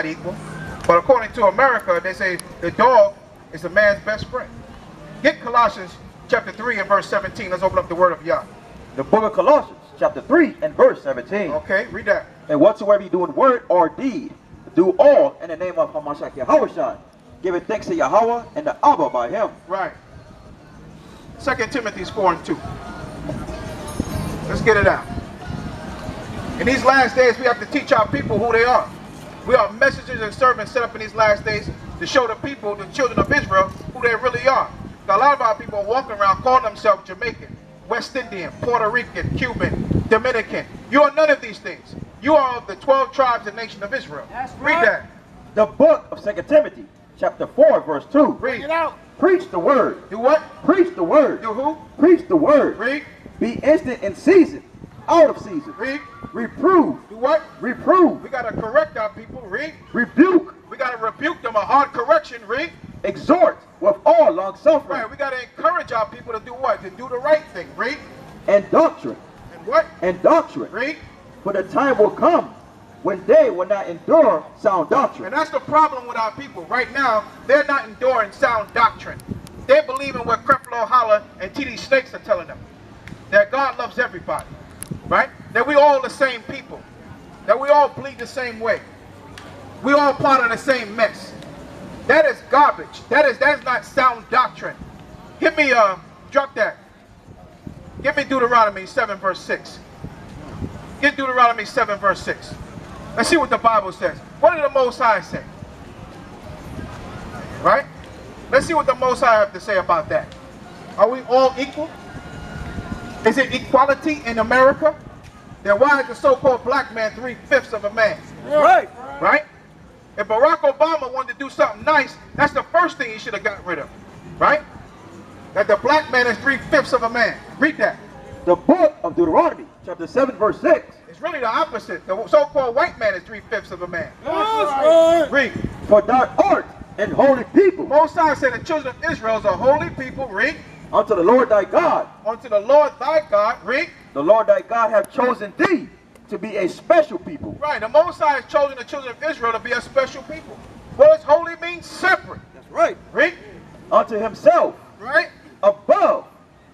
Equal. But according to America, they say the dog is a man's best friend. Get Colossians chapter 3 and verse 17. Let's open up the word of Yah. The book of Colossians, chapter 3 and verse 17. Okay, read that. And whatsoever you do in word or deed, do all in the name of Hamashiach Yahweh, giving thanks to Yahweh and the Abba by him. Right. 2 Timothy 4 and 2. Let's get it out. In these last days, we have to teach our people who they are. We are messengers and servants set up in these last days to show the people, the children of Israel, who they really are. A lot of our people are walking around calling themselves Jamaican, West Indian, Puerto Rican, Cuban, Dominican. You are none of these things. You are of the 12 tribes and nation of Israel. That's right. Read that. The book of 2 Timothy, chapter 4, verse 2. Read it out. Preach the word. Do what? Preach the word. Do who? Preach the word. Read. Be instant in season, out of season. Read. Reprove. Do what? Reprove. We got to correct our people. Read. Rebuke. We got to rebuke them, a hard correction. Read. Exhort with all long suffering. Right. We got to encourage our people to do what? To do the right thing. Read. And doctrine. And what? And doctrine. Read. For the time will come when they will not endure sound doctrine. And that's the problem with our people. Right now, they're not enduring sound doctrine. They're believing what Creflo Holler and T.D. Snakes are telling them. That God loves everybody. Right? That we all the same people. That we all bleed the same way. We all part of the same mess. That is garbage. That is not sound doctrine. Give me, drop that. Give me Deuteronomy 7 verse 6. Get Deuteronomy 7 verse 6. Let's see what the Bible says. What did the Most High say? Right? Let's see what the Most High have to say about that. Are we all equal? Is it equality in America? Then why is the so-called black man 3/5 of a man? Right. Right? If Barack Obama wanted to do something nice, that's the first thing he should have got rid of. Right? That the black man is 3/5 of a man. Read that. The book of Deuteronomy, chapter 7, verse 6. It's really the opposite. The so-called white man is 3/5 of a man. Right. Read. For thou art an holy people Most High said the children of Israel are holy people. Read. unto the Lord thy God. Unto the Lord thy God. Read. The Lord thy God hath chosen thee to be a special people. Right. The Most High has chosen the children of Israel to be a special people. What does holy mean? Separate. That's right. Read. Unto himself, Right. above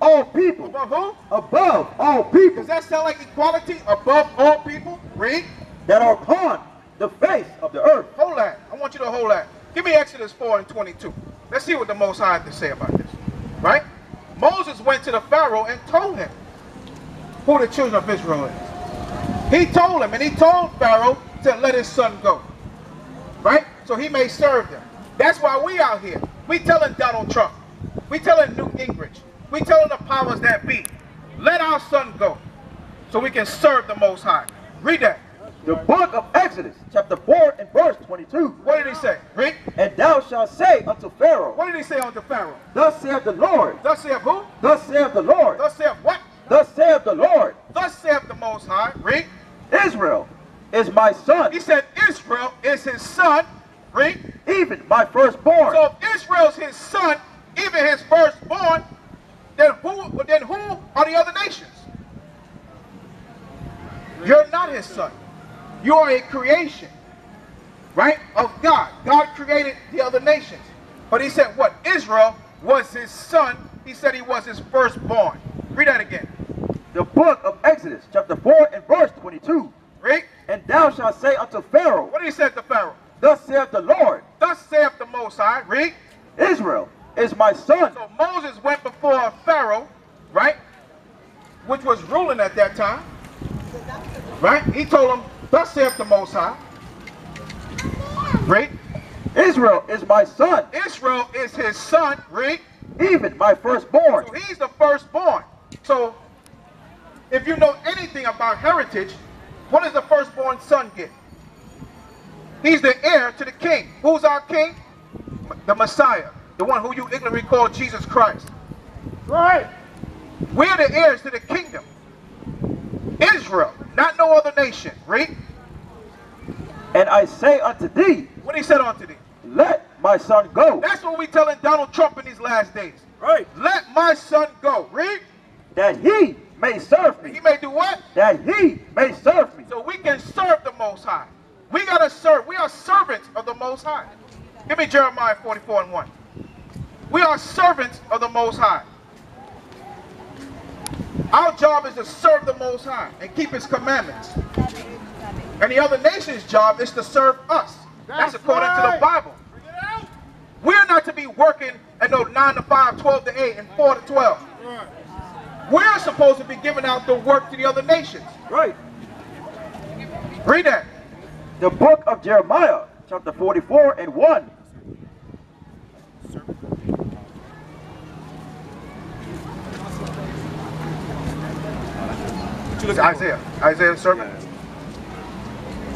all people. Above who? Above all people Does that sound like equality? Above all people? Read. that are upon the face of the earth. Hold that. I want you to hold that. Give me Exodus 4 and 22. Let's see what the Most High has to say about this. Right? Moses went to the Pharaoh and told him who the children of Israel is. He told him, and he told Pharaoh to let his son go. Right? So he may serve them. That's why we out here. We telling Donald Trump. We telling Newt Gingrich. We telling the powers that be. Let our son go so we can serve the Most High. Read that. The book of Exodus, chapter 4 and verse 22. What did he say? Read. And thou shalt say unto Pharaoh, What did he say unto Pharaoh? thus saith the Lord, Thus saith who? thus saith the Lord, Thus saith what? thus saith the Lord, Thus saith the Most High. Read. Israel is my son, He said Israel is his son. Read. even my firstborn. So if Israel's his son, even his firstborn, then who are the other nations? You're not his son. You are a creation, right, of God. God created the other nations. But he said what? Israel was his son. He said he was his firstborn. Read that again. The book of Exodus, chapter 4 and verse 22. Read. And thou shalt say unto Pharaoh, What did he say to Pharaoh? thus saith the Lord, Thus saith the Most High. Read. Israel is my son. So Moses went before Pharaoh, right, which was ruling at that time, right? He told him, thus saith the Most High. Read. Israel is my son, Israel is his son. Read. even my firstborn. So he's the firstborn. So if you know anything about heritage, what does the firstborn son get? He's the heir to the king. Who's our king? The Messiah. The one who you ignorantly call Jesus Christ. Right. We're the heirs to the kingdom. Israel, not no other nation. Read. And I say unto thee, What he said unto thee? let my son go, That's what we telling Donald Trump in these last days. right, Let my son go. Read. that he may serve He me, may do what? that he may serve me. So we can serve the Most High. We gotta serve. We are servants of the Most High. Give me Jeremiah 44:1. We are servants of the Most High. Our job is to serve the Most High and keep His commandments. And the other nation's job is to serve us. That's according to the Bible. We're not to be working at no 9 to 5, 12 to 8, and 4 to 12. We're supposed to be giving out the work to the other nations. Right. Read that. The book of Jeremiah, chapter 44:1. Isaiah. Isaiah sermon.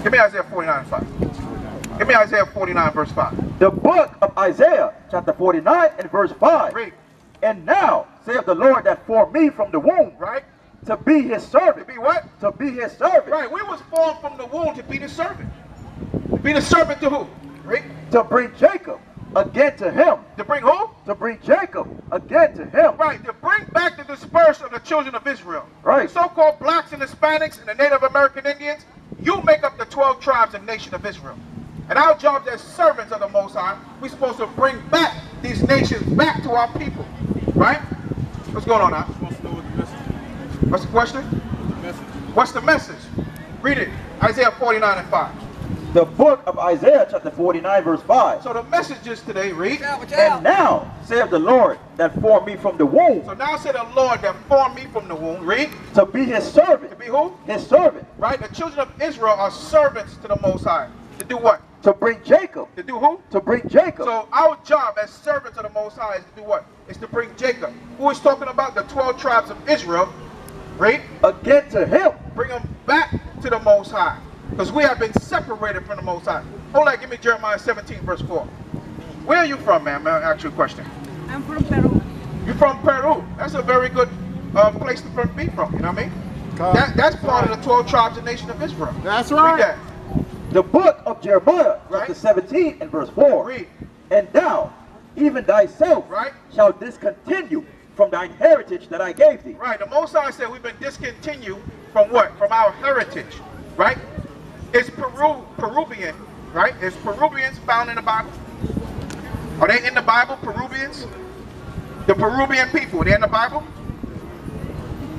Give me Isaiah 49:5. Give me Isaiah 49 verse 5. The book of Isaiah, chapter 49:5. Read. And now, saith the Lord that formed me from the womb, Right? to be his servant. To be what? To be his servant. Right. We was formed from the womb to be the servant. To be the servant to who? Read. To bring Jacob again to him. To bring who? To bring Jacob again to him. Right. To bring back the dispersed of the children of Israel. Right. The so-called blacks and Hispanics and the Native American Indians, you make up the 12 tribes and nation of Israel. And our job as servants of the Most High, we're supposed to bring back these nations back to our people. Right? What's going on now? What's the question? What's the message? Read it. Isaiah 49:5. The book of Isaiah, chapter 49:5. So the message is today, read. And now, saith the Lord that formed me from the womb, So now said the Lord that formed me from the womb, read. to be his servant. To be who? His servant. Right? The children of Israel are servants to the Most High. To do what? To bring Jacob. To do who? To bring Jacob. So our job as servants of the Most High is to do what? Is to bring Jacob. Who is talking about? The 12 tribes of Israel. Read. Again to him. Bring them back to the Most High. Because we have been separated from the Most High. Hold on, give me Jeremiah 17 verse 4. Where are you from, man? May I ask you a question? I'm from Peru. You're from Peru. That's a very good place to be from, you know what I mean? That's part of the 12 tribes and nation of Israel. That's Read right. that. The book of Jeremiah, Right. chapter 17:4. Read. And thou, even thyself, Right. shall discontinue from thine heritage that I gave thee. Right. The Most High said we've been discontinued from what? From our heritage. Right? Is Peruvian, right? Is Peruvians found in the Bible? Are they in the Bible, Peruvians? The Peruvian people, they're in the Bible?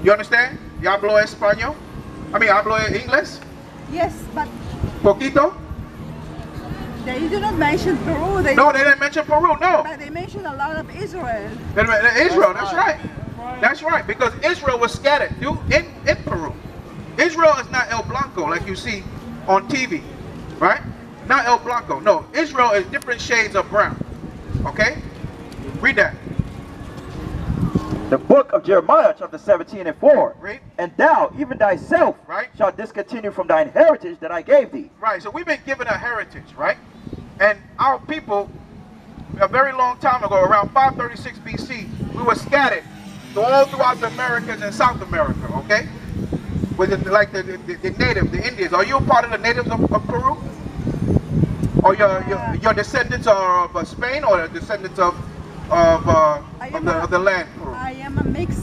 You understand? ¿Ya hablo español? Hablo inglés? Yes, but Poquito? they do not mention Peru. No, they didn't mention Peru, no. But they mention a lot of Israel. Israel, that's right. That's right, because Israel was scattered in Peru. Israel is not El Blanco like you see on TV, right? Not El Blanco. No, Israel is different shades of brown. Okay? Read that. The book of Jeremiah, chapter 17:4. Read. And thou, even thyself, Right. shalt discontinue from thine heritage that I gave thee. Right, so we've been given a heritage, right? And our people, a very long time ago, around 536 BC, we were scattered all throughout the Americas and South America, okay? With like the native, the Indians. Are you a part of the natives of Peru? Or your descendants are of Spain, or the descendants of the land, Peru? I am a mix.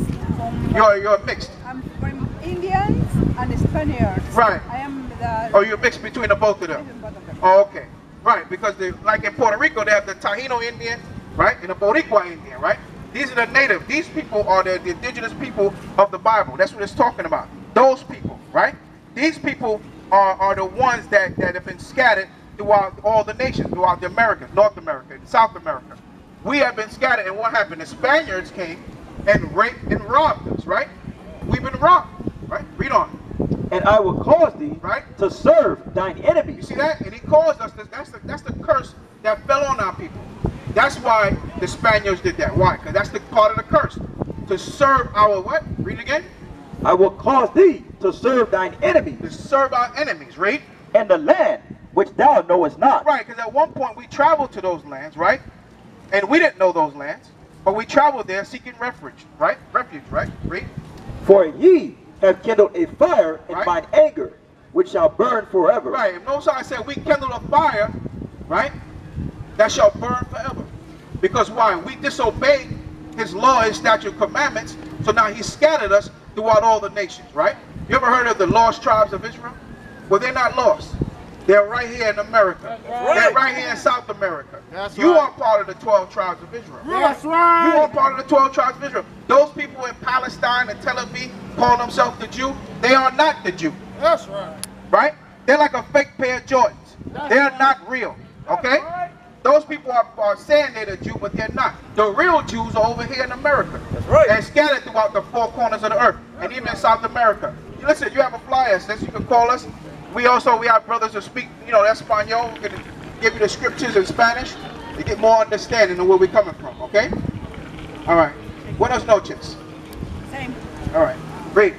You're mixed. I'm from Indians and Spaniards. Right. I am the. Or you're mixed between the both of them? Both of them. Oh, okay. Right, because like in Puerto Rico, they have the Taino Indian, right? And the Boricua Indian, right? These are the native. These people are the indigenous people of the Bible. That's what it's talking about. Those people, right? These people are the ones that have been scattered throughout all the nations, throughout the Americas, North America, and South America. We have been scattered, and what happened? The Spaniards came and raped and robbed us, right? We've been robbed, right? Read on. And I will cause thee Right. to serve thine You enemies. see that? And he caused us this. That's the curse that fell on our people. That's why the Spaniards did that. Why? Because that's the part of the curse. To serve our what? Read it again. I will cause thee to serve thine enemies. To serve our enemies. Read. And the land which thou knowest not. Right, because at one point we traveled to those lands, right? And we didn't know those lands. But we traveled there seeking refuge, right? Refuge, right? Read. For ye have kindled a fire in Right. mine anger, which shall burn forever. Right. And Moses said we kindled a fire, right? That shall burn forever. Because why? We disobeyed his law, his statute, commandments. So now he scattered us throughout all the nations, right? You ever heard of the lost tribes of Israel? Well, they're not lost. They're right here in America. They're right here in South America. You are part of the 12 tribes of Israel. That's right. You are part of the 12 tribes of Israel. Those people in Palestine and Tel Aviv call themselves the Jew. They are not the Jew. That's right. Right? They're like a fake pair of Jordans. They're not real. Okay? Those people are saying they're the Jew, but they're not. The real Jews are over here in America. That's right. They're scattered throughout the 4 corners of the earth, and even in South America. Listen, you have a flyer, since you can call us. We have brothers who speak, Espanol. We can give you the scriptures in Spanish to get more understanding of where we're coming from. Okay? All right. Buenas noches. Same. All right. Great.